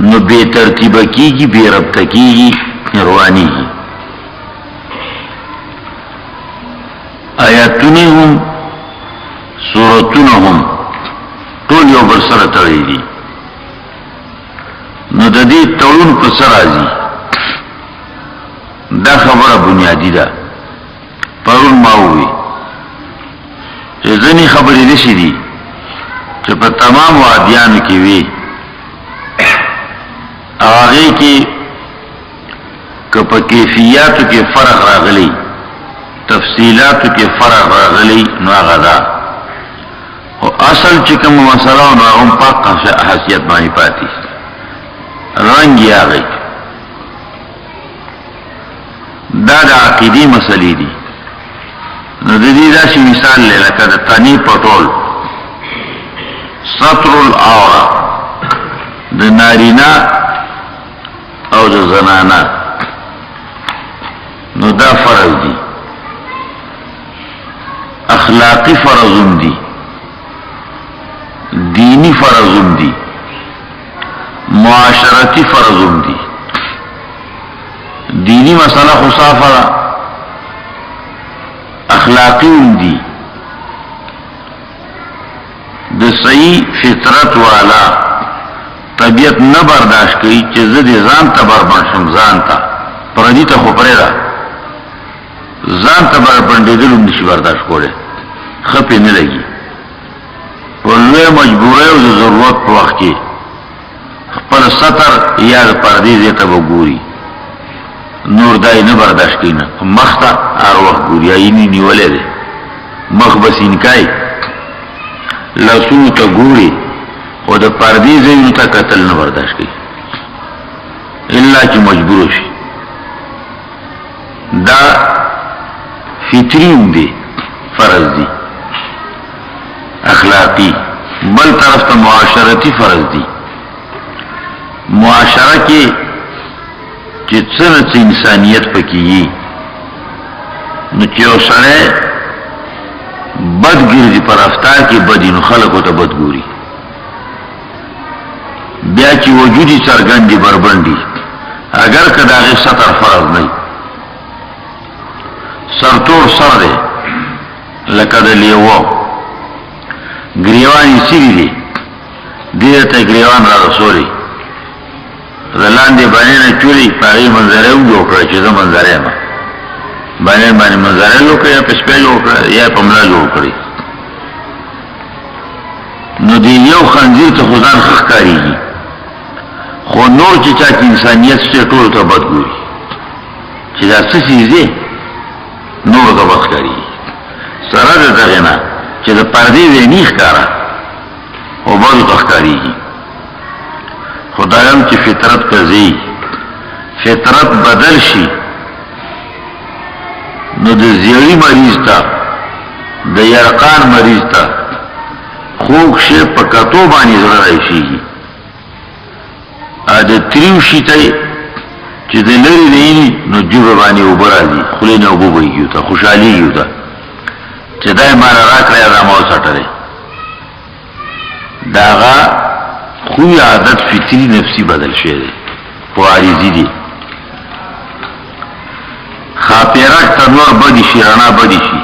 نو بے ترتیب کیگی بے ربط کیگی روانی گی آیاتونی هم سورتون هم طول یو برسر تڑی دی نو دا دی تولون پسر آزی دا خبر بنیادی دا پرون ماوی زنی خبری دشی دی چه پا تمام وادیانو کی وی آغی کی کپا کیفیاتو کی فرق راغلی تفصیلاتو کی فرق راغلی نو آغا دا و اصل چکم مسئلہ نو آغم پاک حسیت مانی پاتی رنگی آغی دا دا عقیدی مسئلی دی نو دی دا سی مثال لے لکا دا تانی پٹول سطر العورا دا نارینا او دا زنانا نو دا فرض دی اخلاقی فرضم دی دینی فرضم دی معاشرتی فرضم دی دینی مسئلہ خصافہ اخلاقی دی د صحیح فطرت والا طبیعت نه برداشت کوي چې زه دې ځان ته بربنډم ځان ته پردي ته خو پرې ده ځان ته بربنډېدل هم نشي برداشت کولی خپې نه لګي په لویه مجبورۍ او د ضرورت په وخت کې خپل سطر یا د پردې ځای ته به ګوري نور دای نه برداشت کوي نه مخ ته هر وخت ګوري عیني نیولی دی مخ به سینکای لاسونو ته ګوري او د پردې ځایونو ته کتل نه برداشت کوي الا چې مجبور شي دا فطري هم دی فرض دی اخلاقی بل طرف ته معاشرتی فرض دی معاشره کې چې څنګه انسانیت پکې نو چې یو سړی بد ګرځي پر رفتار کې بدی نو خلکو ته بد ګوري بیا چې وجودي څرګندي بربندي اگر کدا هغه ستر فرض نه سرتور سر دی لکه د لیوه ګریوان یې سیری دی دې ته ګریوان را رسولي زلاندې باندې نه چوری پاغي منظره وکړه چې زه منظره ما باندې منظره وکړه یا پسپل وکړه یا پملا وکړي نو دی یو خنزیر ته خدان خخ کاریږي خو نور چې چا انسانیت څخه ټول ته بد ګوري چې دا څه شي نور ته بد کاریږي سره دغه نه چې د پردې نه ښکارا او بل ته ښکاریږي خدایم چې فطرت کزی فطرت بدل شي نو د زیړی مریض ته د یرقان مریض ته خوږ شي په کتو باندې زړه راشي ا د تریو شي ته چې د لری دی نو جوړ باندې وبرالي خلینه وبوي ته خوشحالي یو ته چې دای مار راکړی را مو سټره داغه خوی عادت فطری نفسی بدل شده پواریزی دی خاپیرک تا نور بدی شی رانا بدی شی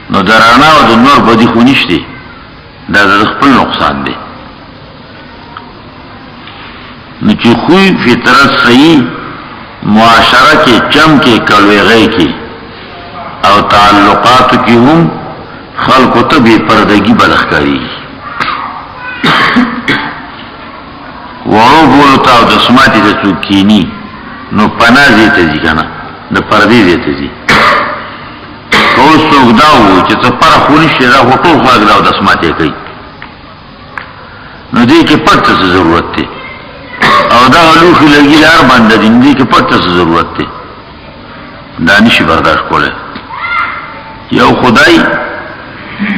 نو در رانا و در نور بدی خونیش دی در خپل نقصان دی نو چی خوی فطرت صحیح معاشره کی چم کی کلویغی کی او تعلقاتو کی هم خلقو تا بی پردگی بدخکاری ورو بولو تاو دا سماتی دا چوکینی نو پنا زیتا زی کنا دا پردی زیتا زی کوز سوک داو چه تا پر خونشتی دا خطول خواهد داو دا سماتی کئی نو دی که پت تا ضرورت تی او دا غلوخی لگی لار بنده دین دی که پت تا ضرورت تی دانشی برداشت کوله یو خدای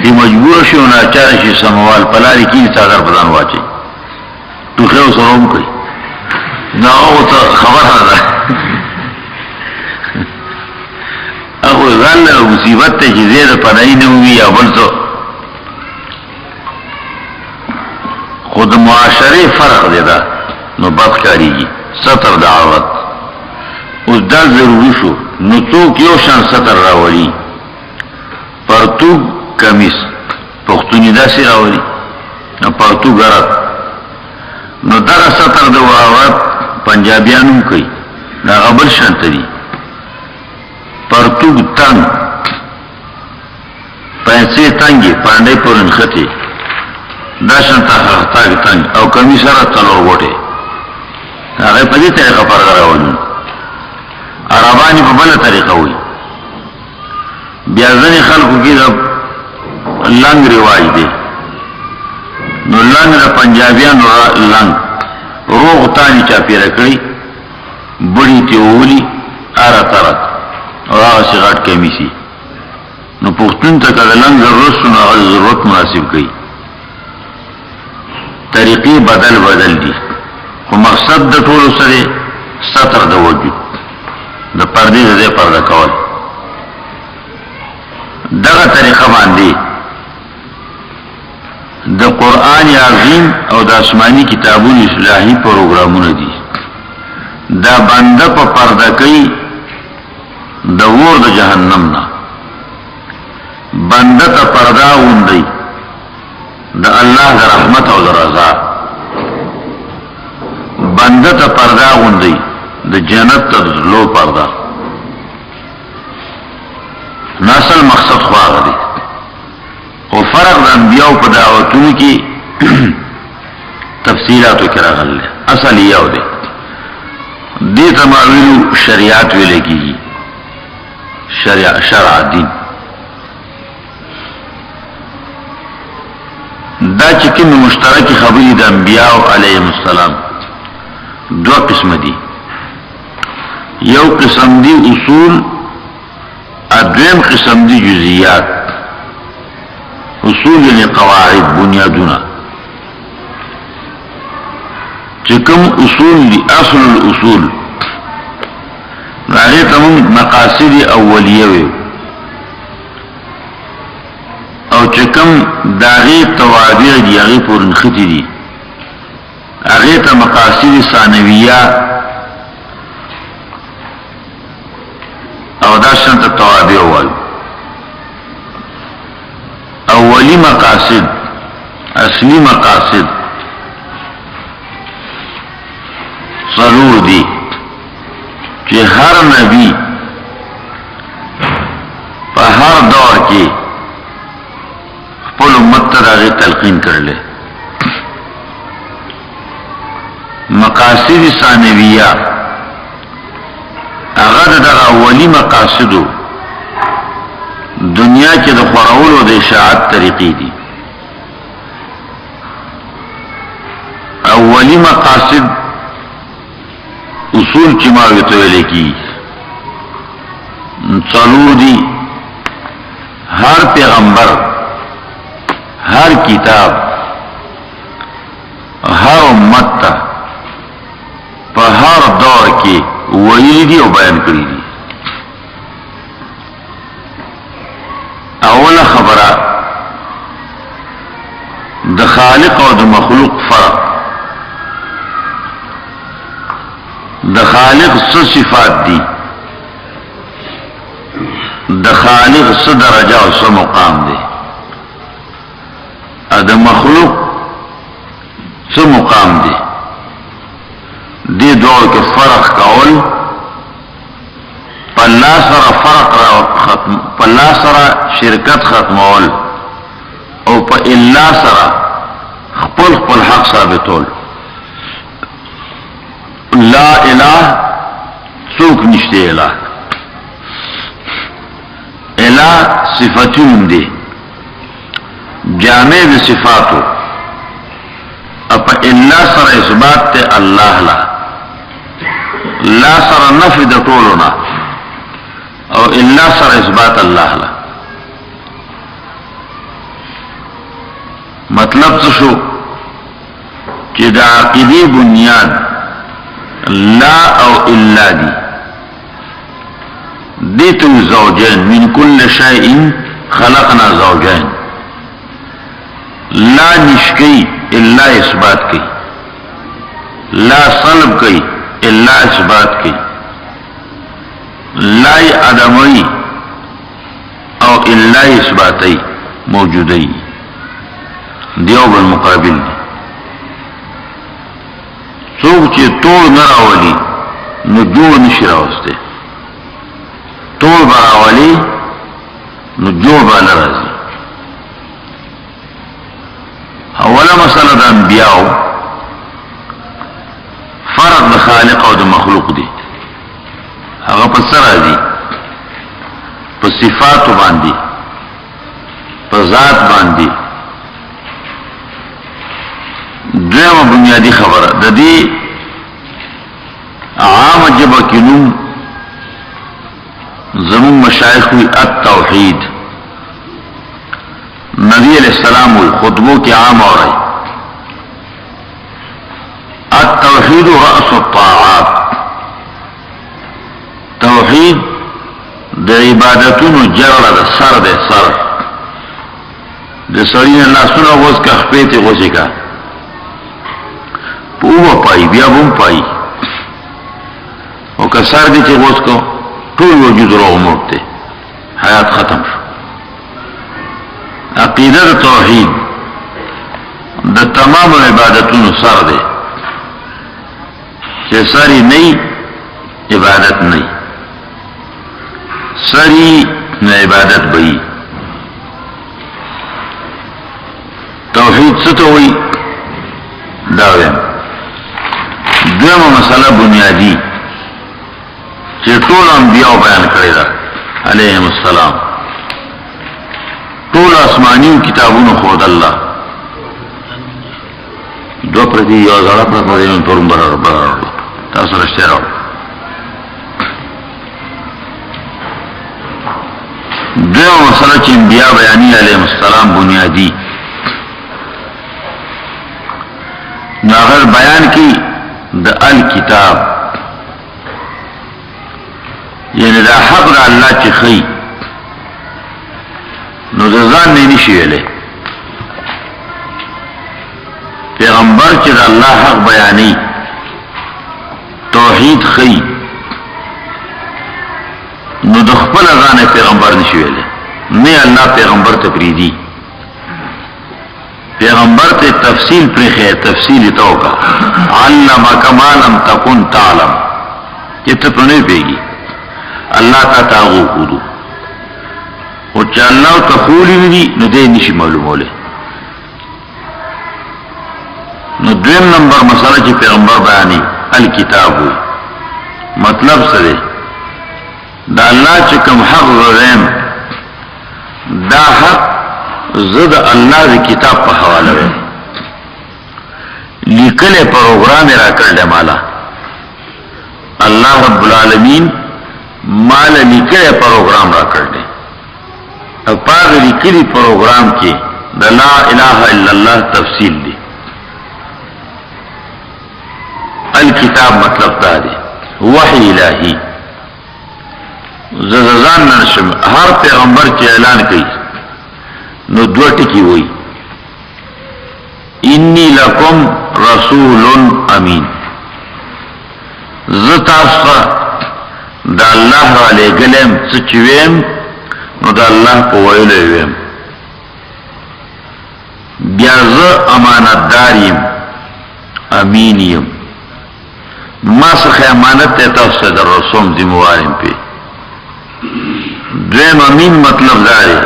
دی مجبور شي او ناچار شي سموال پلاری کی څنګه پردان واچي تو خو سروم کوي نو او ته خبره ده هغه ځان مصیبت ته چې زیاده پدای نه وي یا بل څه خو خود معاشره فرق دی دا نو بد کاریږي ستر د عورت اوس دا ضروري شو نو څوک یو شان ستر راولي پرتوګ کمیس پښتوني داسې راولي نو پرتوګ غرض نو دغه ستر د عورت پنجابیانو کوي دا غبل شانت دي پرتوګ تنگ پیسې تنګي پاندې پورن خطي دا شانت هغه تنگ او کمیس سره څلور وټه هغه په دې طریقه فرق راوړي عربانی په بل طریقه وي بیا ځنې خلکو کې د لنګ رواج دی نو لنګ د پنجابیانو لنګ روغ تانی چاپیره کړي بڑی تیولی آرا ترک او هغه سی غټ کمیسی نو پښتون ته کله لنګ ضرورت نو هغه ضرورت مناسب کړي طریقې بدل دي خو مقصد د ټولو سره ستر د وجود د پردې د پرده کول دغه طریقه باندې د قرآن عظیم او د آسمانی کتابونو اصلاحي پروګرامونه دي دا بنده په پرده کوي د ور د جهنم نه بنده ته پرده وندي د الله د رحمت او د رضا بنده ته پرده وندي د جنت ته لو پرده ناسل مقصد خواغ دی او فرق د انبیاء په دعوتونو کې تفصیلاتو کې راغلي اصل یو دی دې تماویل شریعت ویل کېږي شرع دین دا چې کوم مشترک خبرې د انبیاء علیهم السلام دو قسم دي یو قسم دی اصول ادویم قسم دی جزئیات اصول یعنی قواعد بنیادونه چې کوم اصول دی اصل الاصول هغه ته مقاصد اولیه وي او چې کوم داغه توابع دی هغه پورن ختی دي هغه ته مقاصد ثانویه او دا شانت توابع وایي اولی مقاصد اصلی مقاصد ضرور دی چې هر نبی په هر دور کې خپل امت ته هغه تلقین کړل مقاصد ثانویه هغه د اولی مقاصدو دنیا کې د خورولو د اشاعت طریقې دي اولی مقاصد اصول چې ما ویته ویل کی څلور دي هر پیغمبر هر کتاب هر امت ته په هر دور کې ویلي دي او بیان کړی دي اوله خبره د خالق او د مخلوق فرق د خالق څه صفات دي د خالق څه درجه او څه مقام دي د مخلوق څه مقام دي دې دوه کې فرق کول پلا سره فرق ختم پلا سره شرکت ختمول او په الا سره خپل حق ثابتول لا اله څوک نشته اله اله صفاتون دي جامع د صفاتو اپا الا سره اثبات ته الله لا سره نفي د ټولونه او الا سره اثبات الله لا مطلب څه شو چې د عقیدې بنیاد لا او الا دي تو زوجين من كل شيء خلقنا زوجين لا نشکی الا اثبات کی، لا سلب کی الا اثبات کی، لا عدمی او الا اثباتی موجودی دیو بالمقابل دی. څوک چې ټول نه راولي نو جوړ نشي راوسته، ټول به راولي نو جوړ به نه راځي. اوله مسله د انبیاءو فرق د خالق او د مخلوق دی. هغه په څه راځي؟ په صفاتو باندې، په ذات باندې. دویمه بنیادی خبره د دې عام جبه کې نوم زمون مشایخ وی التوحید. نبی علیہ السلام خطبوں کے عام اور التوحید رأس الطاعات. توحید د عبادتونو جرړه د سر د سر د سړی نه لاسونه وځ کا خپېته غوځي کا پوه پای بیا بم پای او که سر دې چې وځ کو ټول وجود را وموته حیات ختم شو. عقیده توحید د تمام عبادتونو سر دی چې سری نه عبادت نه سری نه عبادت بئی. توحید څه ته وایي؟ دا وایم. دویمه مسله بنیادی چې ټول انبیاء بیان کړی دا علیهم السلام، ټول آسمانیو کتابونو خود الله دو پردی یو زړه پر پردی تورم برابر تاسو راشته راو. دویمه مسله چې انبیاء بیانې علیهم السلام بنیادی نو هغه بیان کی د الکتاب، یعنی دا حق دا الله چې خی نو د ځان نه نشي ویلې. پیغمبر چې د الله حق بیانې توحید خی نو د خپل ځان پیغمبر نشي ویلې، نه الله پیغمبر ته پریدي. پیغمبر ته تفصیل پرخه تفصیل توکا علمک ما لم تکن تعلم چې ته په نه پیږي الله تا تاغو کودو او چې الله ته خولی ودی نو دې نشي معلوموله. نو دویم نمبر مسله چې پیغمبر بیانې الکتاب مطلب څه دی؟ دا الله چې کوم حق غوښم دا حق زد الله دی کتاب په حواله وي لیکله پروګرام را کړل مالا الله رب العالمین مال لیکله پروګرام را کړل او پاره لیکلي پروګرام کې د لا اله الا الله تفصیل دی. الکتاب مطلب دا دی وحی الہی. ززان نشم هر پیغمبر چې اعلان کوي نو دو ټکی وای انی لکم رسول امین. زتاستا دا الله را لګلم څه چویم نو دا الله په ویلو ویم. بیا زه امانتداریم امینیم ما څخه امانت ته تاسو در رسوم ذمہواریم پی. دویم امین مطلب دا دی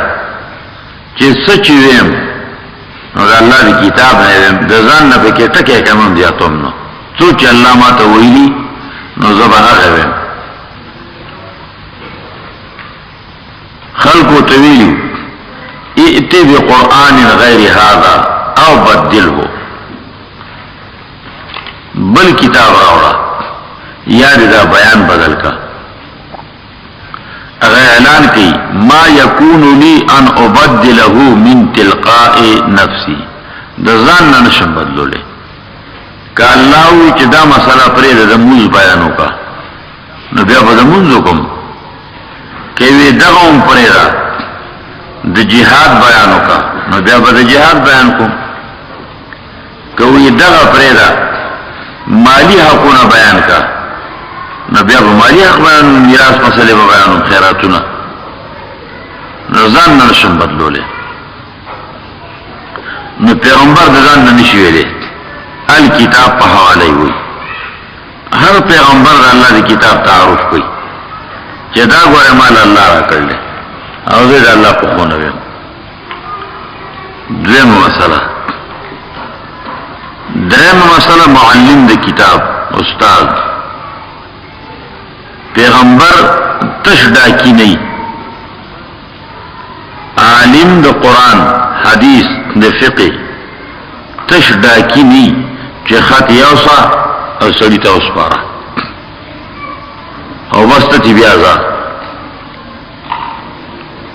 چې سچ ویم نو دا الله دی کتاب نه ویم د ځان نه پکې ټکه کوم زیاتوم نو څو چې الله ما ته ویلي نو زه به هغه ویم. خلقو ته ویلي ائتی بقرآن غیر هذا او بدله بل کتاب راوړه یا دا بیان بدل کا. اگر اعلان کی ما یکون لی ان ابدله من تلقاء نفسی د ځان نه نشم بدلوله. که الله وی چې دا مسله پرې د موږ بیانو کا نو بیا به موږ کوم کوي دغه پرې را د جهاد بیانو کا نو بیا به د جهاد بیان کوم. کوئی دغه پرېدا مالی حقونه بیان کا نو بیا به مالی حق بیان میراث مسئله به بیانوم خیراتونه نو ځان نه نشم بدلولی نو پیغمبر د ځان نه نشي ویلی الکتاب په حواله وي هر پیغمبر د الله د کتاب تعارف کوي چې دا ګوره مال الله را کړل او زه د الله په خونه ویم درېمه مسله معلم د کتاب استاد پیغمبر تش ډاکی نه عالم د قرآن حدیث د فقه تش ډاکی نه چې خط یوسا او سړی ته وسپاره او واستتی بیا ځه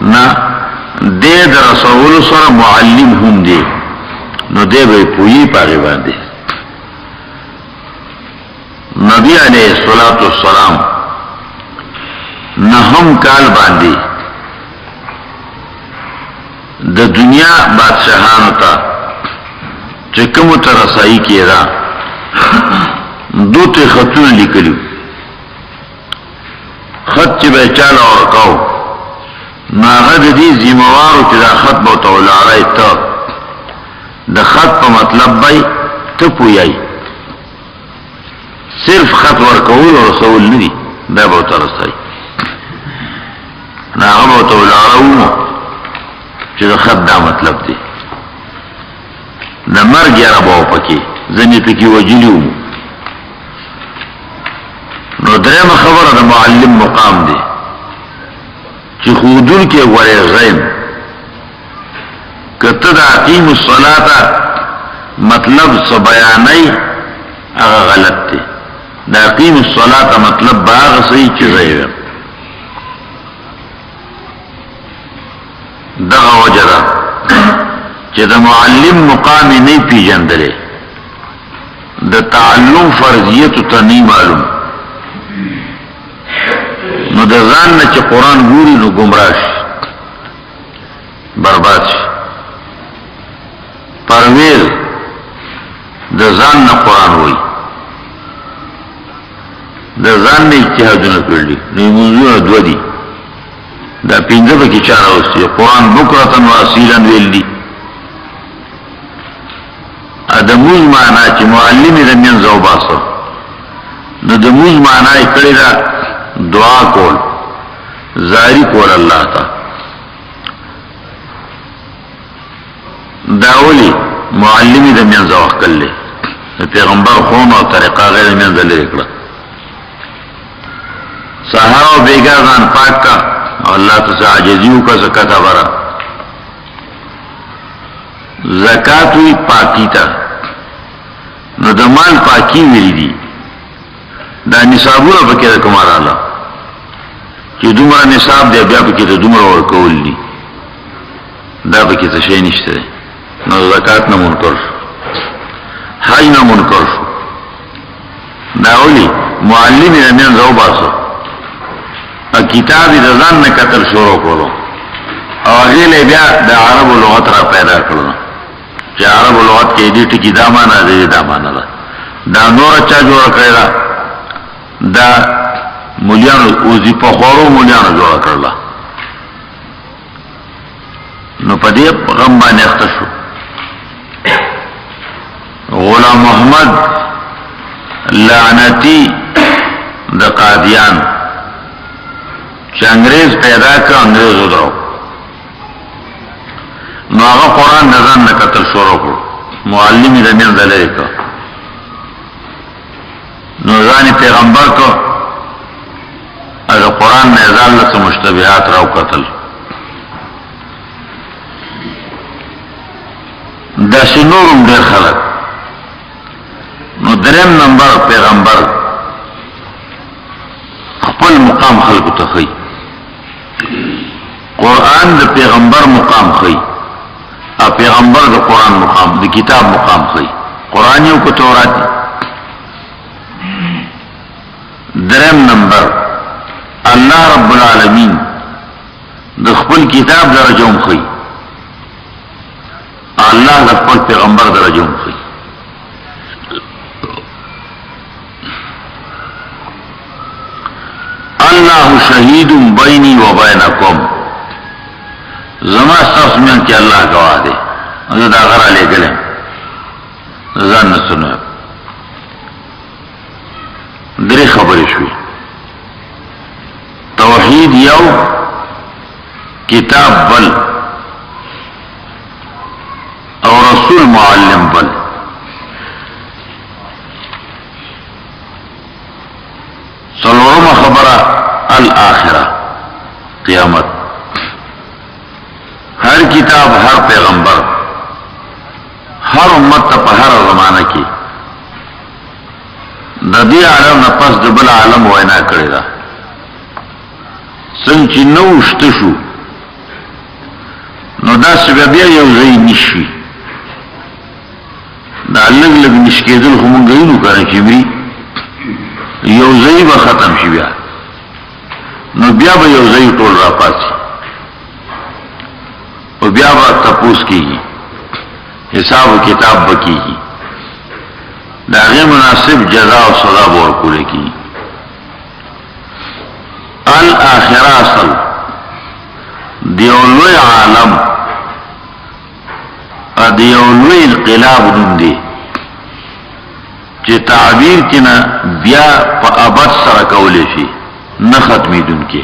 نه دې د رسول سره معلم هم دی نو دې به پوyi پاره باندې نبی علیہ الصلوۃ والسلام نهم کال باندې د دنیا بادشاہانو ته چې کوم ته رسایي کیرا دوته خطونه لیکلو خط چې به چاله ورکاو ناغه د دې ذمہوارو چې دا خط به تولاړای ته د خط په مطلب به ته پویای صرف خط ورکول او رسول نه دي دا به ترسای ناغه به تولاړو چې د خط دا مطلب دی د مرګ یاره به پکې ځنې پکې وجلیو نو درېمه خبره د معلم مقام دی چې خودون کې ورې غیم کته د اقیم الصلاة مطلب څه بیانای هغه غلط دی د اقیم الصلاة مطلب باغ صحیح چې غیر دغه وجره چې د معلم مقام نه پیژندل د تعلم فرضیت ته نه معلوم نو د ځان نه چې قرآن ګوري نو گمراه شي برباد شي پرویز د ځان نه قرآن وایي د ځان نه اجتهادونه کړلي نو موضوع دوه دي دا پنځه به کې چاره اوسي قرآن بکرتن و اصیلا ویل دي ادموز معنا چې معلم یې د منځه وباسه نو د موز معنا یې کړې ده دعا کول زاری کول الله تا داولی معلمی د منځه وکړلې پیغمبر خون او طریقه غیر منځه لري کړه سحر او بیګا ځان پاک کا الله تعالی عاجزیو کا زکات ورا زکات وی پاکی تا نو د مال پاکی ویل دي دا نصابونه پکې کومه الله چې دومره نصاب دی بیا پکې د دومره ورکول دي دا پکې څه شي نشته نو زکات نه منکر حج نه منکر دا ولي معلم یې نه زو باسو ا کتاب د ځان نه کتل شروع کولو او هغه له بیا د عربو لغت را پیدا کړو چې عربو لغت کې دې ټکی دا معنا دی دا معنا ده دا نور چا جوړ کړی دا مولیانو اوزی په خورو مولیانو جوړ کړل نو په دې غم باندې اخته شو غلام محمد لعنتی د قادیان چې انګريز پیدا کړ انګريز ودرو نو هغه قرآن د ځان نه قتل شروع کړ معلم یې د منځه لري کړ نو ځان پیغمبر کو هغه قرآن نه ځان له مشتبهات راو قتل دا شنورم ډېر خلک نو دریم نمبر پیغمبر خپل مقام خلقو ته خي قرآن د پیغمبر مقام خي او پیغمبر د قرآن مقام د کتاب مقام خي قرآن یو کو تورات دریم نمبر الله رب العالمین د خپل کتاب درجوم خي الله د خپل پیغمبر درجوم خي شهید بینی و بینکم زما ستاسو میان کې الله گواه دی زه دا غره لېږلی ځان نه سنویم درې خبرې شوې توحید یو کتاب بل او رسول معلم بل څلورم خبره الاخره قیامت ہر کتاب ہر پیغمبر ہر امت تا پا ہر زمانہ کی دا دی عالم نا پس دبل عالم وینا کرے دا سنچی نو اشتشو نو دا سببیا یو زی نشوی دا لگ لگ نشکی دل خمونگینو کرن چمری یو زی با ختم شی بیا نو بیا با یو زی طول را پاسی و بیا با تپوس کی گی حساب و کتاب بکی گی دا غیر مناسب جزا و سزا بورکولے کی الاخرہ اصل دیولوی عالم دیولوی انقلاب دن دی چه تعبیر کنا بیا پا ابد سرکولی شی نختمی دن کے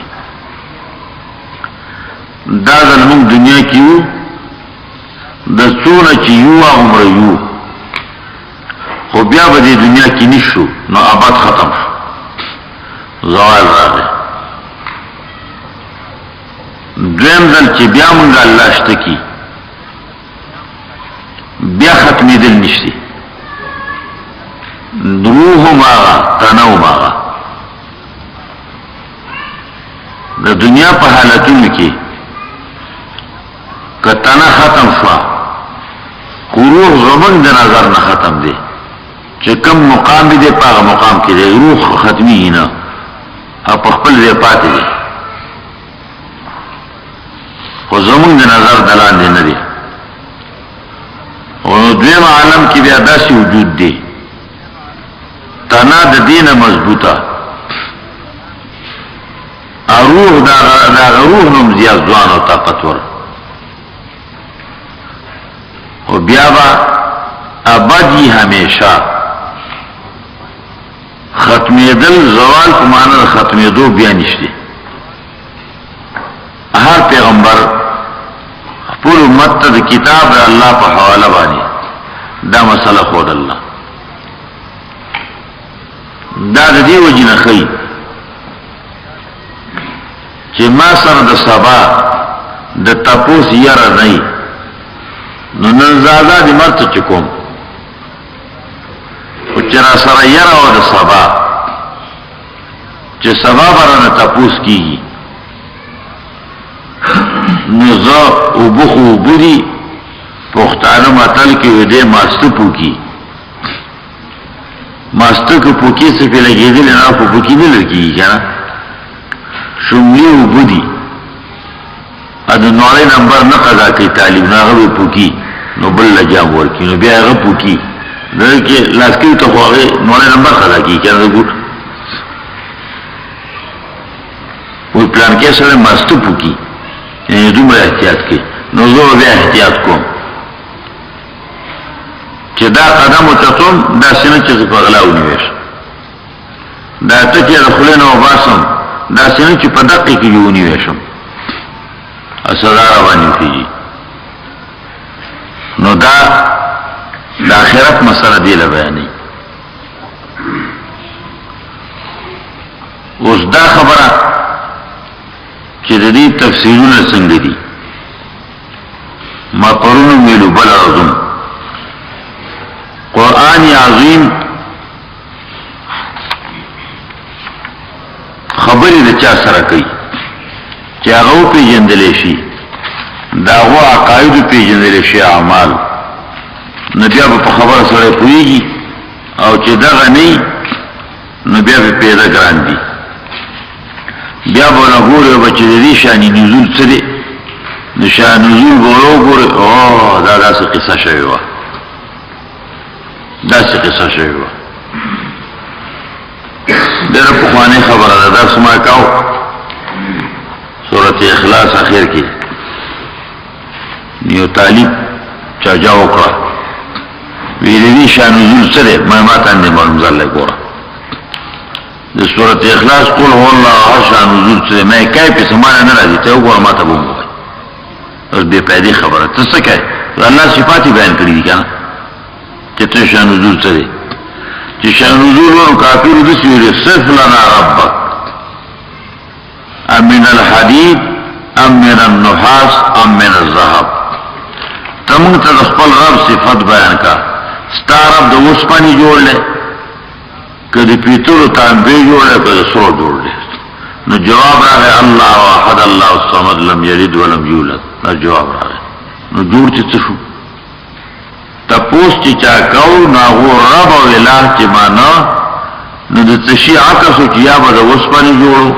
دا زلمون دنیا کیو د څونه چې یو عمر یو خو بیا به د دنیا کې نشو نو آباد ختم شو زوال راغی دویم ځل چې بیا مونږ الله شته کی بیا ختمېدل نشي روح ماغا تنو ماغا د دنیا په حالتونو کې کتنا ختم شوا روح زمن د نظر نه ختم دی چې کم مقام دی په هغه مقام کې دی روح ختمي نه او په خپل ځای پاتې دی خو زمن د نظر دلان دی نه دی او دویم عالم کې بیا داسې وجود دی تنا د دینه مضبوطه روح دا روح نوم زیاد ځوان او طاقتور و بیا با ابدی ہمیشہ ختمی دل زوال کو مانا ختمی دو بیا نشتے ہر پیغمبر پور امت تا کتاب اللہ پا حوالہ بانی دا مسئلہ خود اللہ دا دی وجن خی چه ما سر دا سبا دا تپوس یر نئی نو ننزادا دی مرت چکوم و چرا سر یرا و دا سبا چه سبا بران تپوس کی نو زا او بخو او بودی پختانو مطل کی ویده ماستو پوکی ماستو که پوکی سے پی لگی دل نا پو پوکی نلر کی کنا شملی او بودی ادو نوڑی نمبر نقضا کی تعلیم ناغوی پوکی نو بل لجام ورکی نو بیا غا پوکی در که لاسکی تو خواهی نوڑی نمبر خدا کی کیا در گوٹ وی پلان کے سر مستو پوکی یعنی دوم را احتیاط کی نو زو بیا احتیاط کم چه دا قدم و چطوم دا سنه چه پغلاو نیویش دا تکی رخلین و باسم دا سنه چه پا دقی که جو نیویشم اصدار روانی فیجی نو دا آخرت مسئلہ دی لبیانی اوس دا خبره چې د دې تفسیرونه څنګه دي ما پرونو ویلو بل اعظم قرآن عظیم خبرې د چا سره کوي چې هغه پیژندل شي داغو عقاید پیژندل شي اعمال نبی په خبره سره پويږي او چې دغه نه نبی په پیدا ګران دي بیا به غوړي بچی دي شانی نزول څه دي نشان نزول ګورو او دا داسې قصه شوی و داسې قصه شوی و ډېر په خوانه خبره ده دا سما کاو سورۃ اخلاص اخر کې یو طالب چاجا وکړه ویلې شان نزول سره ما ماته نه معلوم ځل ګوره د سورۃ اخلاص قل هو الله شان نزول سره مې کای په سمانه نه راځي ته وګوره ماته وګوره اوس به پیدا خبره ته څه کوي الله صفات بیان کړی دي کنه چې ته شان نزول سره چې شان نزول ورو کافر د سورې صف لنا ربک ام من الحديد ام من النحاس ام من الذهب تمون ته خپل رب صفات بیان کا ستاره د اوسپانی جوړل کدی پیتلو تانبه جوړل کدی سرو جوړل نو جواب راغی الله احد الله الصمد لم يلد ولم يولد نو جواب راغی نو جوړ چې شو تپوس چې چا کو نو رب او الہ چې معنا نو د تشیع عکس چې یا به د اوسپانی جوړو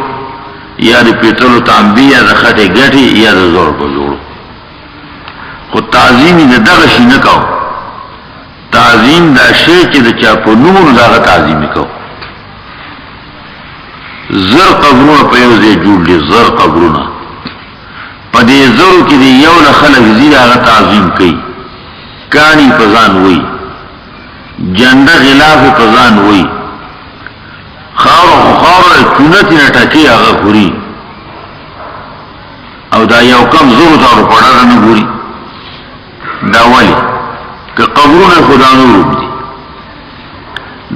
یا د پیتلو تانبه یا د خټه ګټي یا د زور په جوړو خو تعظیم د دغه شي نه کو تعظیم دا شی چې د چا په نوم دغه تعظیم کو زر قبرونه په یو ځای جوړ دي زر قبرونه په دې زرو کې دی یو له خلک زیاده هغه تعظیم کوي کانی پزان وای جنده غلاف پزان وای خاور چونتی نه ټکی هغه خوري او دا یو کم زرو دارو پړه نه ګوري دا ولی که قبرونه خدا نور دي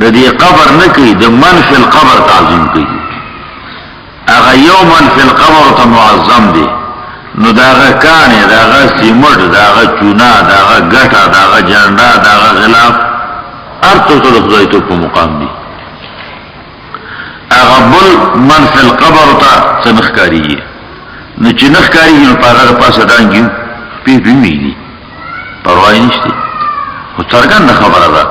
د دې قبر نه کوي د من فی القبر تعظیم کوي هغه یو من فی القبر ته معظم دي نو داغه کانه داغه سیمټ داغه چونا داغه ګټه داغه جنډا داغه غلاف ارته ته خدای ته په مقام دي هغه بل من فی القبر ته څنخکاری نو چې نخکاری نو په هغه پاسه دانګي په میلی پروايي نشته خو څرګنده خبره ده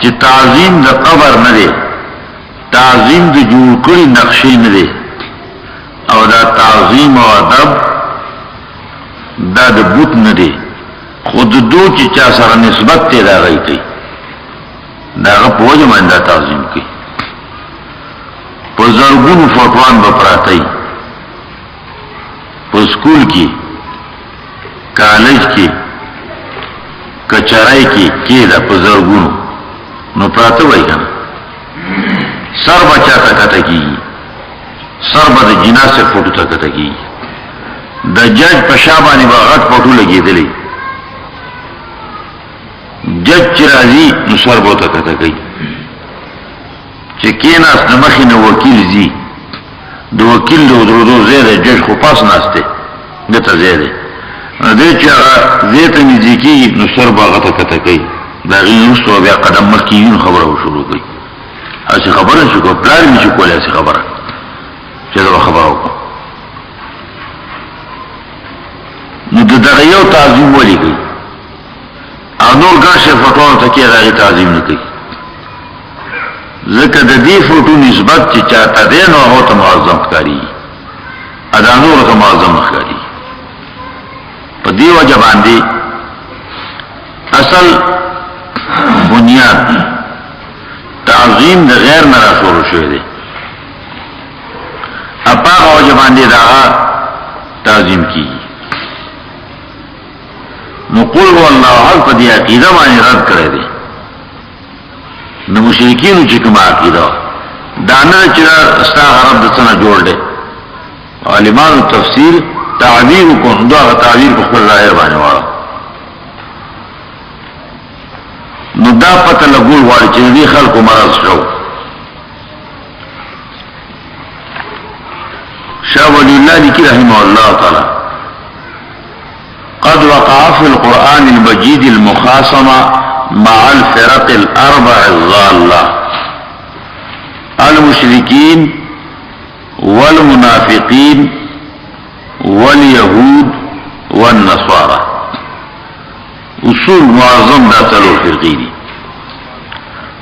چې تعظیم د قبر نه دی تعظیم د جوړ کړي نقشې نه دی او دا تعظیم او ادب دا د بوت نه دی خود دو چې چا سره نسبت ته راغی کوي دا په وجه باندې تعظیم کوي په زرګونو فوټوان به پراته په سکول کې کالج کې کچرای کې دا په زرګونو نو پراته وای کنه سر بچا تا کته کی سر به د جنازه فوټو تا کته کی د جج په شابانه باغت فوټو لګیدلې جج چرازی نو سر به تا کته کی چې کیناس د مخینه وکیل زی د وکیل د درودو زیاده جج خو پاس ناشته دته زیاده دې چې زیته نزدیکی نو سر باغته کته کوي دا غوښتو بیا قدم مخکې خبره شروع کوي اسی خبره شو کو پلان می شو کوله اسی خبره چې دا خبره وکړه نو دغه یو تعظیم ولي کوي او نور ګرځي فوټو ته کې راغی تعظیم نه کوي ځکه د دې فوټو نسبت چې چاته دی نو هغه ته معظم ښکاري ادا نور ته معظم ښکاري په دې وجه باندې اصل بنیاد تعظیم د غیر نه راټول شوی دی اپا وجه باندې دا تعظیم کی نو قل هو الله احد په دې عقیده باندې رد کړی دی نو مشرکین چې کوم عقیده دا نه چې استغفر رب د څنګه جوړ دی عالمان تفسیر تعبیر کو دا تعبیر په خپل ظاهر باندې وایي نو دا پته لګول وایي چې دې خلکو مرض شو شاه ولی الله لیکي رحمه الله تعالی قد وقع في القرآن المجيد المخاصمة مع الفرق الأربع الضالة المشركين والمنافقين واليهود والنصارى اصول معظم دا تلو فرقی دی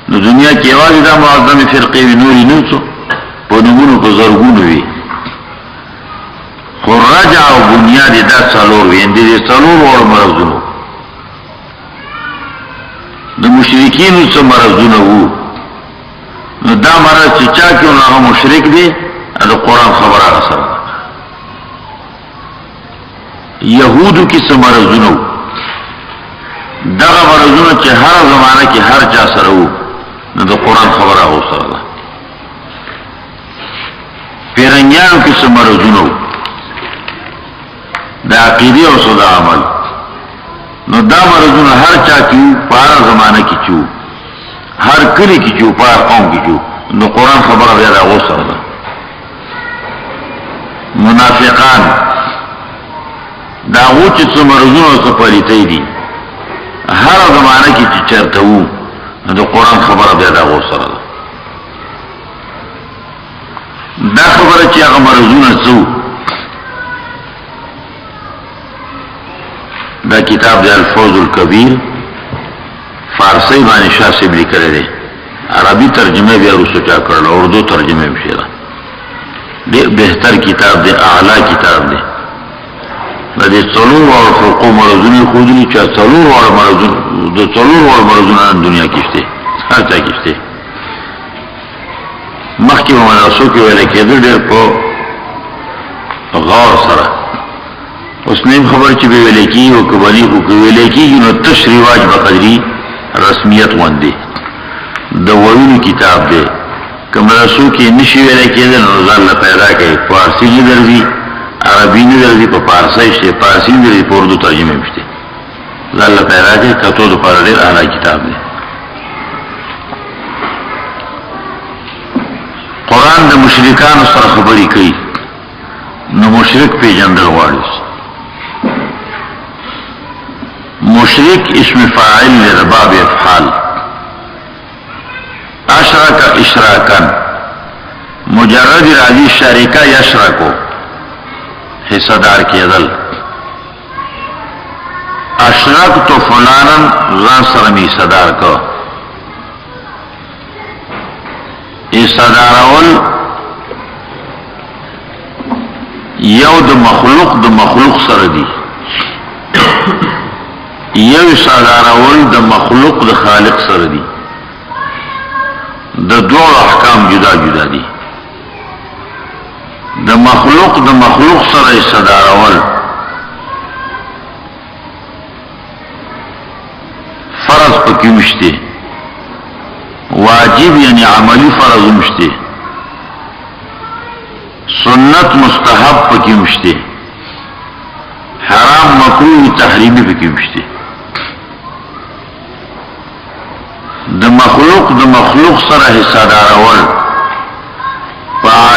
نو دنیا کی آوازی دا معظم فرقی وی نوری نوچو پا نمونو پا زرگونو وی خور رجع و بنیاد دا سالور وی اندی دی سالور وار مرزونو دا مشرکینو سا مرزونو وو نو دا مرز چی چاکیو نا مشرک دی دا قرآن خبر آغا سر یهودو کی سمرزونو دغه مرزونه چې هر زمانه کې هر چا سره وو نو د قرآن خبره او سره ده پیرنګیانو کې سمرزونو د عقیده او صدا عمل نو دا مرزونه هر چا کې په هر زمانه کې چو هر کلی کې چو په هر قوم کې چو نو قرآن خبره بیا ده او سره ده منافقان دا غو چې سمرزونو سپاریته دي هر زمانه کې چې چرته وو د قرآن خبره بیا دا غو سره ده دا خبره چې هغه مرزونه څو دا کتاب دی الفوز الکبیر فارسی باندې شاه صاحب لیکلی دی عربي ترجمه بیا وروسته چا کړل اردو ترجمه هم شوې ده ډېر بهتر کتاب دی اعلی کتاب دی د دې څلور واړو فرقو مرضونه ښودلي چې څلور واړه مرضونه د څلور واړو مرضونه دنیا کې شته هر ځای کې شته مخکې په مدرسو کې ویل کېده ډېر په غور سره اوس نیم خبر چې به ویل کېږي او که بلیغو که ویل کېږي نو تش رواج به قدري رسمیت غوندې د ویلو کتاب دی که مدرسو کې نشي ویل کېدل نو ځان له پیدا کوي فارسي نه درځي عربی نه درځي په فارسی شته فارسی نه درځي په اردو ترجمه هم شته ځان له پیدا کوي کتو د پاره ډېر اعلی کتاب دی قرآن د مشرکانو سره خبرې کوي نو مشرک پیژندل غواړي مشرک اسم فاعل لرباب افعال اشرک اشراکا مجرد راضی شریکا یشرکو حصہ دار کېدل اشرکت فلانا ځان سره می حصہ دار کو حصہ دارول یو د مخلوق سره دی یو حصہ دارول د مخلوق د خالق سره دی د دوه احکام جدا جدا دي د مخلوق سره حصہ دارول فرض پکې مشته واجب یعنی عملی فرض مشته سنت مستحب پکې مشته حرام مکروه تحریمی پکې مشته د مخلوق سره حصہ دارول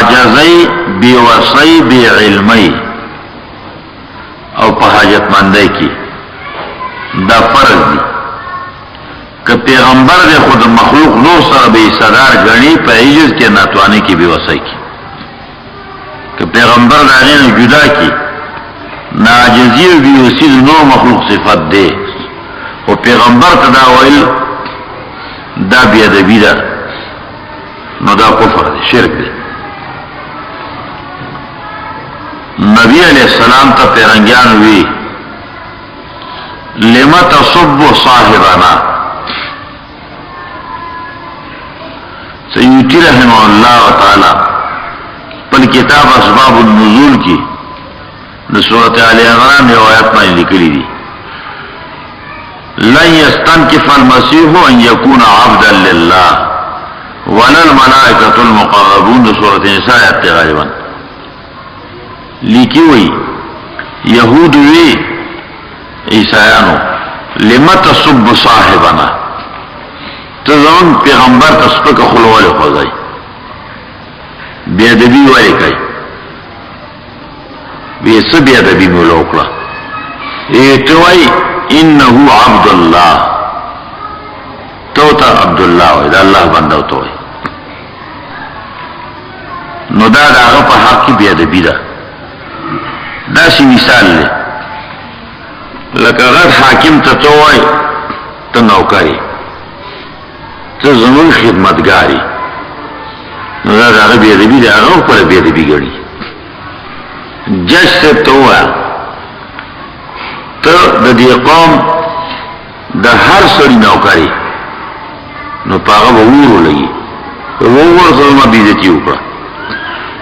عاجزی بی وصی بی علمی او په حاجتمندی کی دا فرض دی که پیغمبر دی خود مخلوق نو سره بی صدار گنی په عجز کې ناتوانی کی بی وصی کی که پیغمبر داغی نو جدا کی ناجزی و بی وصی نو مخلوق صفت دی و پیغمبر تدا ویل دا بیادبی دا نو دا کفر دی شرک دی نبی علیہ السلام تا پیرنگیان وی لما تصب صاحبنا سیوطی رحمہ اللہ تعالی پل کتاب اسباب النزول کی سورۃ آل عمران میں آیات میں لکھی دی لن يستنكف المسيح ان يكون عبدا لله ولا الملائكة المقربون سورۃ النساء آیت غالبا لیکی وی یهود وی عیسایانو لما تصب صاحبنا تزون پیغمبر تسپک خلوال خوزای بیادبی والی کئی بیس بیادبی مولوکلا ایتوائی انہو عبداللہ توتا عبداللہ وی دا اللہ بندو توئی نو دا آغا پا حق کی بیادبی دا دا سی مثال لے لکه غټ حاکم ته توای ته نوکری ته زمون خدمتګاری نو دا هغه بیا دې بیا هغه پر بیا دې بیګړي جج ته توای ته د دې قوم د هر سړي نوکری نو پاغه وورو لګي وور سره ما بیزتی وکړه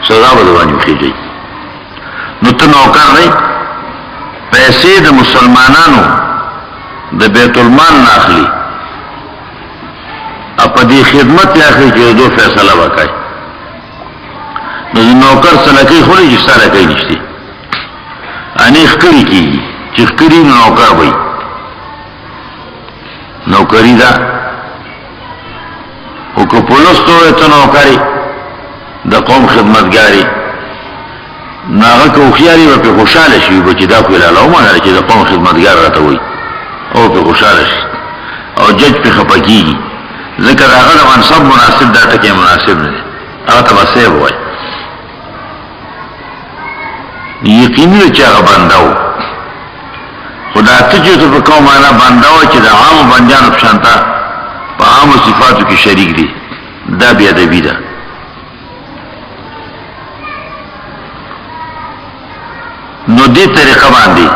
سزا به باندې خېږي نو ته نوکر نه پیسې د مسلمانانو د بیت المال ناخلی په دې خدمت یې اخلي چې دو فیصله وکړي نو نوکر سلکی خوري چې سلکی نشته اني خکری کی چې خکری نوکر وي نوکری دا او کو پولستو ته نوکری د قوم خدمتګاری ناغه کو خیاري په خوشاله شي چې دا خو لاله ما چې د قوم خدمتګار راته وي او په خوشاله شي او جج په خپګي ذکر هغه منصب مناسب دا ټکی مناسب نه دی هغه تبسه وای یقیني چې هغه بنداو خدا ته چې په کوم معنا بنداو چې د عام بندیانو په شانتا په عام صفاتو کې شریک دي دا بیا د بیدا نو دې طریقه باندې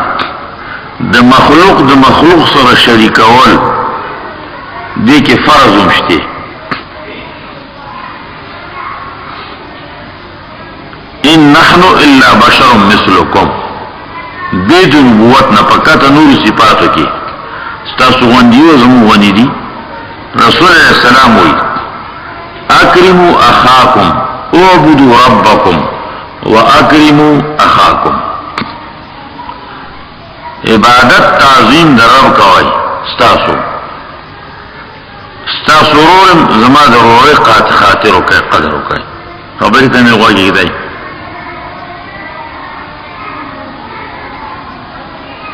د مخلوق سره شریکول دې کې فرض مشته ان نحن الا بشر مثلكم دې د نبوت نه پکته نور صفاتو کې ستاسو غوندیو زمو غوندي دي رسول الله السلام وي اکرموا اخاکم اعبدوا ربکم واکرموا اخاکم عبادت تعظیم در رب کوي ستاسو رورم زما در روی خاطر وکي قدر وکي خبرې ته مې غوږی دی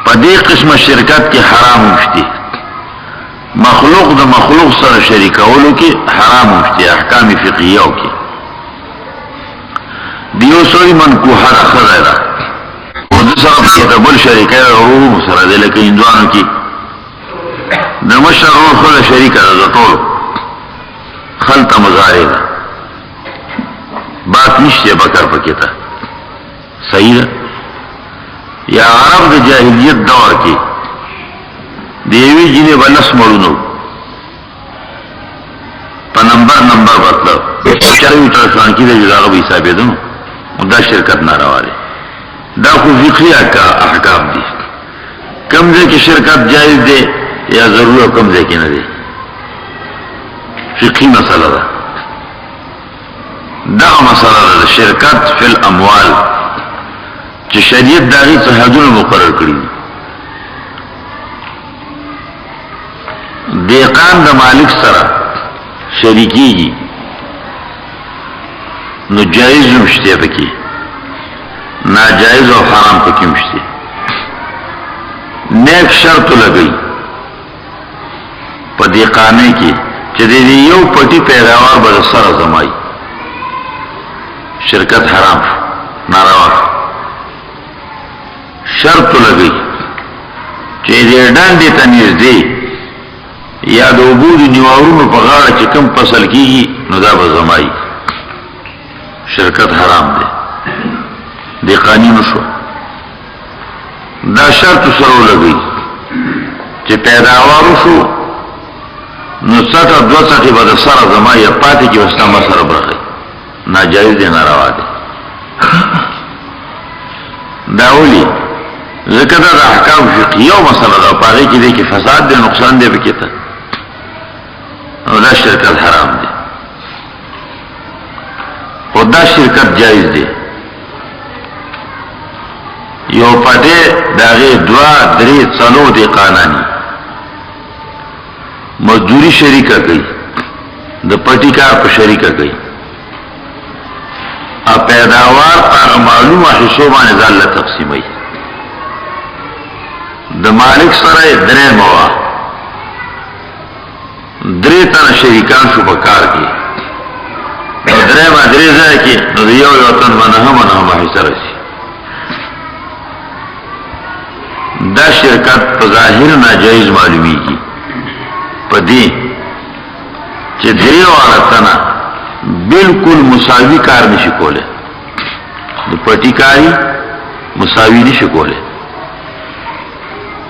په دې قسمه شرکت کې حرام مشتي مخلوق د مخلوق سره شریکولو کې حرام مشتي احکام فقهیه کې دیو سوري منکوحه راخره او د سره په بل شریکه ورو سره د لکه هندوانو کې د مشر روح خله شریکه ده ټول خلطه مزارع ده بات نشته بکر پکې ته صحیح ده یا عرب د جاهلیت دور کې دیوی جنې بلس مړونو په نمبر مطلب چاوي تر ځان کې د جلاغه به حساب دي نو دا شرکت ناروا دي دا خو فقهي احکام دي کم ځای کې شرکت جایز دي یا ضرورت کم ځای کې نه دي فقهي مسله ده دا مسله ده شرکت فی الاموال چې شریعت داغي څه حدونه مقرر کړی دیقان د مالک سره شریکیږي نو جایز نشته پکې ناجایز او حرام پکې نشته نیک شرط لګي په دیقانه کې چې دې یو پټي پیداوار به سره زمای شرکت حرام ناروا شرط لګي چې دې ډانډې ته نږدې یا د عبود نیوارونو په غاړه چې کم فصل کیږي نو دا به زمای شرکت حرام دی دی قانون شو دا شرط سره لګي چې پیداوار شو نو ساته دو ساته به سره زمای پاتې کې واستما سره برخه ناجایز دی ناروا دی دا ولي ذکر دا احکام فقهیه او مسله دا پاره کې دی کې فساد دی نقصان دی بکته او دا شرکت حرام دی او دا شرکت جایز دی یو پټه داغه دوا درې څلو دی قانوني مزدوری شریکه کوي د پټی کار په شریکه کوي ا پیداوار هغه معلومه حصو باندې ځل تقسیمي د مالک سره درې موا درې تن شریکان شو په کار کې درې ما درې ځای کې نو یو تن باندې هم حصہ راشي دا شرکت په ظاهر ناجایز معلومیږي پدې چې درې وارتنا بالکل مساوي کار نشي کوله د پټی کاری مساوي نشي کوله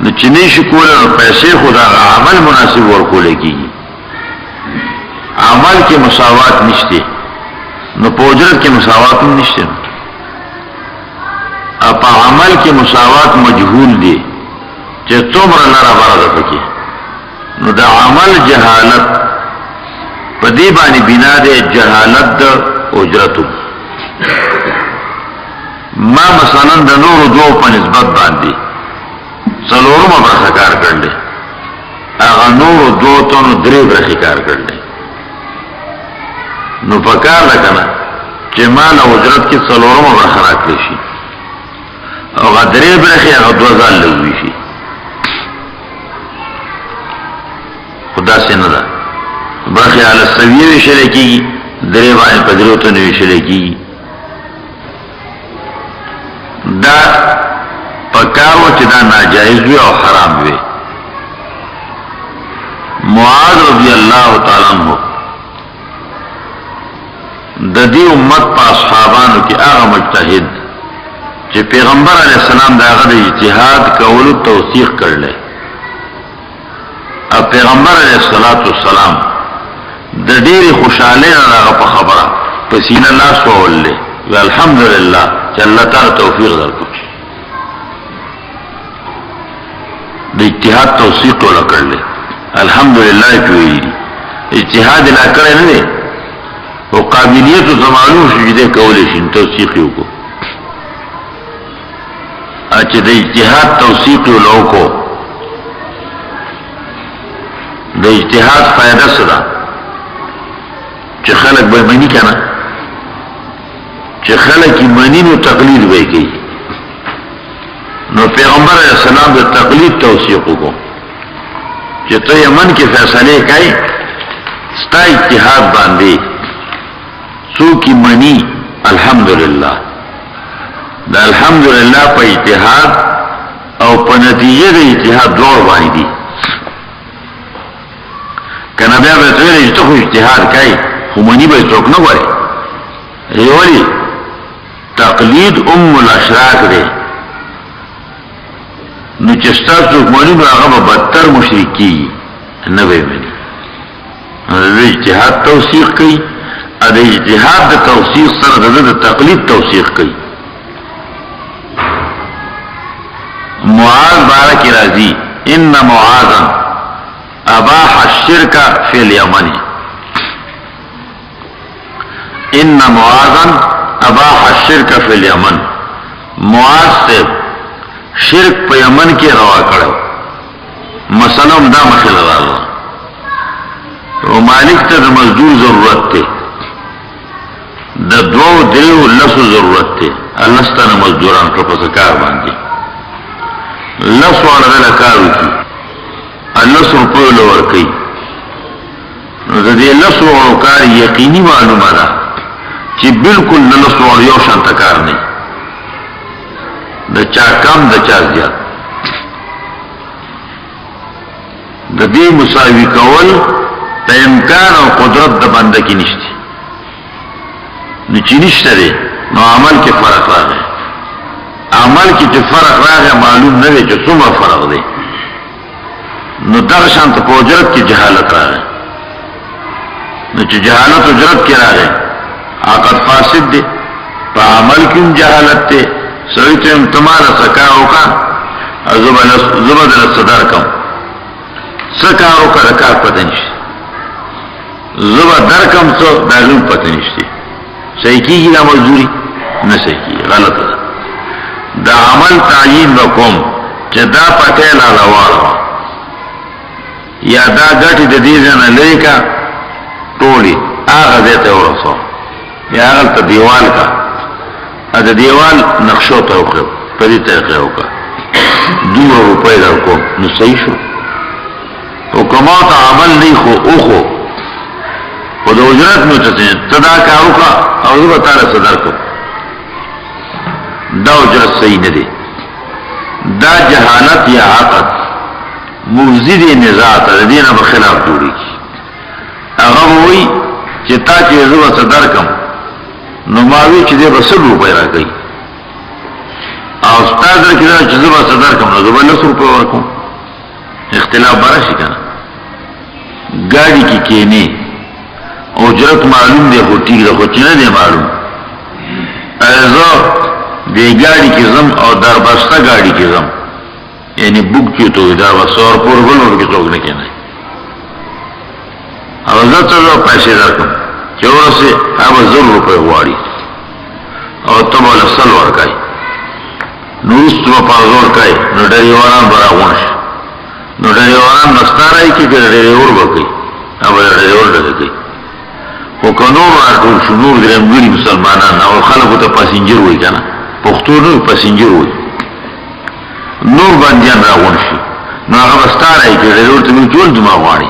د چني شي کوله پیسې خدا عمل مناسب ورکول کیږي عمل کې مساوات نشته نو په اجرت کې مساوات نشته اپا عمل کی مساوات مجهول دی چې څومره لاره بره ده پکې نو د عمل جهالت په دې باندې بنا دی جهالت د اجرتو ما مثلا د نورو دوو په نسبت باندې څلورمه برخه کار کړل هغه نورو دوو ته نو درې برخې کار کړل نو په کار ده کنه چې مال او اجرت کې څلورمه برخه راکړي شي او هغه درې برخې هغه دوه ځل لوي شي خدا سے نه ده برخې علی السویه ویشل کېږي درې باندې په درو ته نه ویشل کېږي دا پکارو چې دا ناجائز وي او حرام وي معاذ رضی الله تعالی عنہ د دې امت په اصحابانو کې هغه مجتهد چې پیغمبر علیه السلام دا هغه د اجتهاد کولو توثیق کړل او پیغمبر علیه السلام د ډېرې خوشاله هغه په خبره پسینه لاس وولې الحمدلله چې الله تعالی توفیق درکړي د اجتهاد توثیق وکړل الحمدلله کوي اجتهاد لا کړی نه دی او قابلیت زمانو شجده کولې شي توثیق وکړو چې د اجتهاد توثیق وکړو د اجتهاد فائدہ سره چې خلک به منی کنه چې خلک یې منی نو تقلید وکړي نو پیغمبر علیہ السلام د تقلید توثیق وکړو چې ته یمن کې فیصله کوي ستا اجتهاد باندې څوک منی الحمدلله دا الحمدلله په اجتهاد او په نتیجه د اجتهاد دوړ باندې کنه بیا به ته یې ته اجتهاد کوي خو منی به څوک نه وایي ایوالي تقلید الاشراک دی نو چې ستاسو مولوی نو هغه بدتر مشرکی نه وي د اجتهاد توثیق کوي ا د اجتهاد د توثیق سره د تقلید توثیق کوي معاذ بارک راضی ان معاذا اباح الشرك في اليمن ان معاذا اباح الشرك في اليمن معاذ سے شرک په یمن کې روا کړو مثلا دا مسله راغله او مالک ته د مزدور ضرورت ته د دوه دیو لسو ضرورت ته الله ستاسو مزدوران په کار باندې لسو وړل کارو کی الله سو په لور کوي نو د دې لسو وړو کار یقیني معلومه ده چې بالکل لسو وړ یو شان کار نه د چا کم د چا زیات د دې مساوي کول د امکان او قدرت د بنده کې نشته نو چې نشته دی نو عمل کې فرق راغی عمل کې چې فرق راغی معلوم نه دی چې څومره فرق دی نو دغه شان ته په اجرت کې جهالت راغی نو چې جهالت اجرت کې راغی عقد فاسد دی په عمل کې جهالت دی سوی ته امتمال سکا ہوکا زبدل صدر کم سکا ہوکا رکار پتنشتی زبدر کم سو داغیم پتنشتی صحیح کی گی دا مزدوری نہ صحیح کی غلط دا دا عمل تعیین بکم چه دا پتیل آلوارا یا دا گٹی دا دیزن لیکا ٹولی آغا دیتا ورسو یا آغل تا دیوال کا دا دیوال نقشو ته وکړو په دې طریقه وکړه 2 روپۍ درکو نو صحیح شو او کومه ته عمل نه خو او خو په د اجرت نو ته صدا کار وکړه او زه به تعالی صدر کوم دا اجرت صحیح نه دی دا جهالت یا عقد مفسد نزاع ته دینه په خلاف جوړیږي هغه وایي چې تا چې زه به صدر کوم نو ماوی چې دې به 100 روپۍ راکړي او استاد کې دا چې زه به صدر کوم نو زه به 100 روپۍ ورکوم اختلاف براشي کنه ګاډي کې کېنی اجرت معلوم دی خو ټیک ده خو چې نه دی معلوم زه دې ګاډي کې زم او دربسته ګاډي کې زم یعنی بوک کې ته دربسته اور پور ولور کې څوک نه کېنه او زه ته پیسې درکم چې ورسې هغه 100 روپۍ غواړي او ته ولا سل ورکای نو ستو په زور کوي نو ډریوران براغون شي نو ډریوران مستارای کې ډریور وکي او ډریور دغه او قانون راټول شو نور درمګړي مسلمانان او خلکو ته پاسنجر وای کنه پښتو نو پاسنجر وای نور باندې راغون شي نو هغه مستارای کې ډریور ته ټول جمع غواړي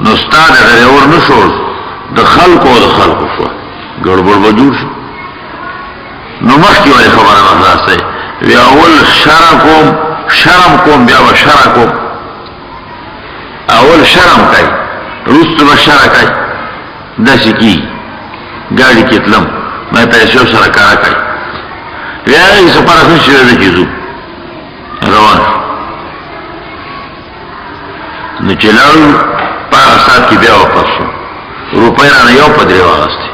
نو ستاره ډریور نشو د خلکو شو ګړبړ وجود شو نو مخکې وای خبره راځي وی اول شرم کوم بیا و شرع کوم اول شرم کوي روستو به شرع کوي داسې کی ګاډي کې تلم مې پیسو سره کار کوي بیا یې سپارښتنه شوې ده چې زو روان نو چې لاړو په سات کې بیا واپس شو روپۍ رانه یو په درې واغستې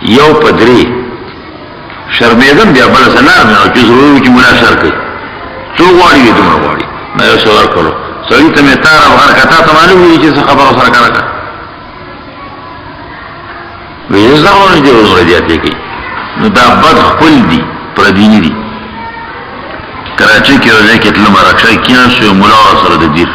یو په درې شرمیدم بیا بل سلام نو چې ضروري چې مولا شر کوي څو غواړي دې دومره غواړي مې یو څه ورکړو سړی ته مې تار او حرکتا ته معلوم وي چې څه خبره سره کړه وې ځاونه دې ورته دی کوي نو دا بد خپل دي پردینی دي کراچي کې راځي کې تل مرکشای کیان شو مولا سره د دیر